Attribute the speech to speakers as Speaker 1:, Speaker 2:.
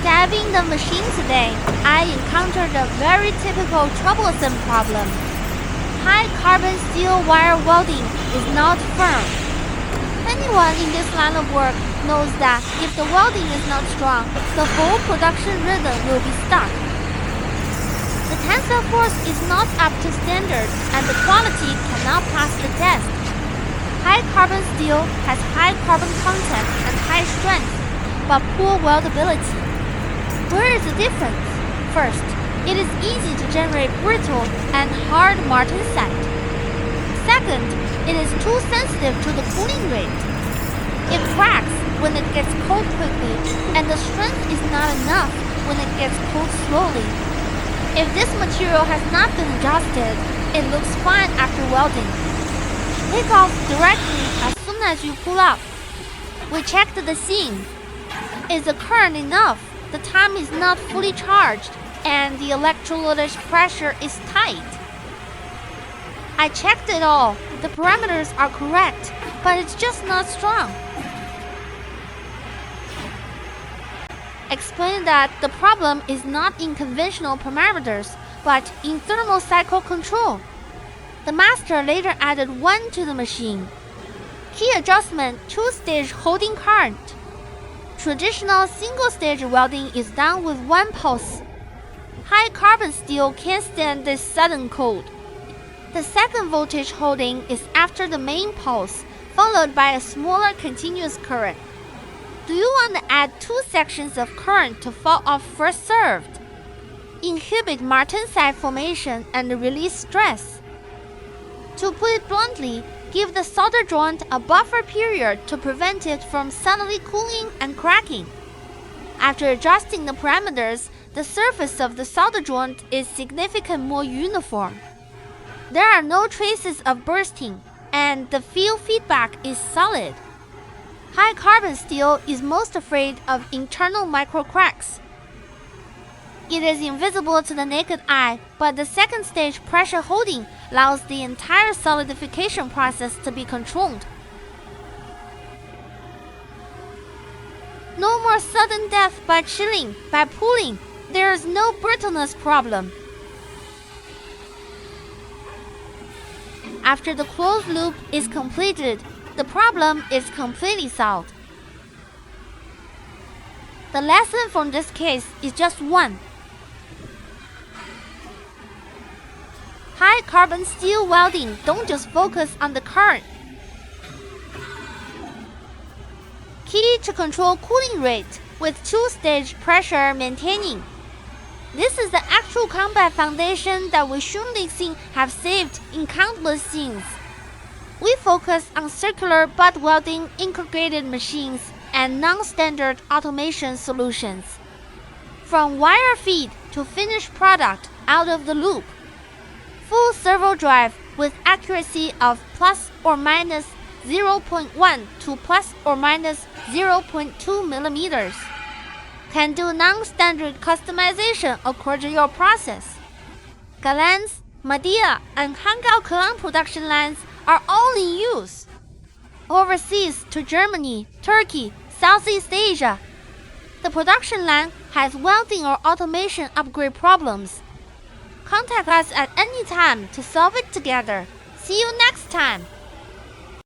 Speaker 1: Diving the machine today, I encountered a very typical troublesome problem. High carbon steel wire welding is not firm. Anyone in this line of work knows that if the welding is not strong, the whole production rhythm will be stuck. The tensile force is not up to standard and the quality cannot pass the test. High carbon steel has high carbon content and high strength, but poor weldability. Where is the difference? First, it is easy to generate brittle and hard martensite. Second, it is too sensitive to the cooling rate. It cracks when it gets cold quickly, and the strength is not enough when it gets cooled slowly. If this material has not been adjusted, it looks fine after welding. Take off directly as soon as you pull up. We checked the seam. Is the current enough? The time is not fully charged, and the electrode pressure is tight. I checked it all. The parameters are correct, but it's just not strong. Explained that the problem is not in conventional parameters, but in thermal cycle control. The master later added one to the machine. Key adjustment: 2-stage holding current. Traditional single-stage welding is done with one pulse. High carbon steel can't stand this sudden cold. The second voltage holding is after the main pulse, followed by a smaller continuous current. Do you want to add 2 sections of current to fall off first served? Inhibit martensite formation and release stress. To put it bluntly, give the solder joint a buffer period to prevent it from suddenly cooling and cracking. After adjusting the parameters, the surface of the solder joint is significantly more uniform. There are no traces of bursting, and the field feedback is solid. High carbon steel is most afraid of internal micro cracks. It is invisible to the naked eye, but the second stage pressure holding allows the entire solidification process to be controlled. No more sudden death by chilling, by pooling. There is no brittleness problem. After the closed loop is completed, the problem is completely solved. The lesson from this case is just one. High carbon steel welding don't just focus on the current. Key to control cooling rate with 2-stage pressure maintaining. This is the actual combat foundation that we surely seen have saved in countless scenes. We focus on circular butt welding integrated machines and non-standard automation solutions. From wire feed to finished product out of the loop. Full servo drive with accuracy of plus or minus 0.1 to plus or minus 0.2 millimeters. Can do non-standard customization according to your process. Galan's, Madea, and Hangul Kelang production lines are all in use. Overseas to Germany, Turkey, Southeast Asia. The production line has welding or automation upgrade problems. Contact us at any time to solve it together. See you next time!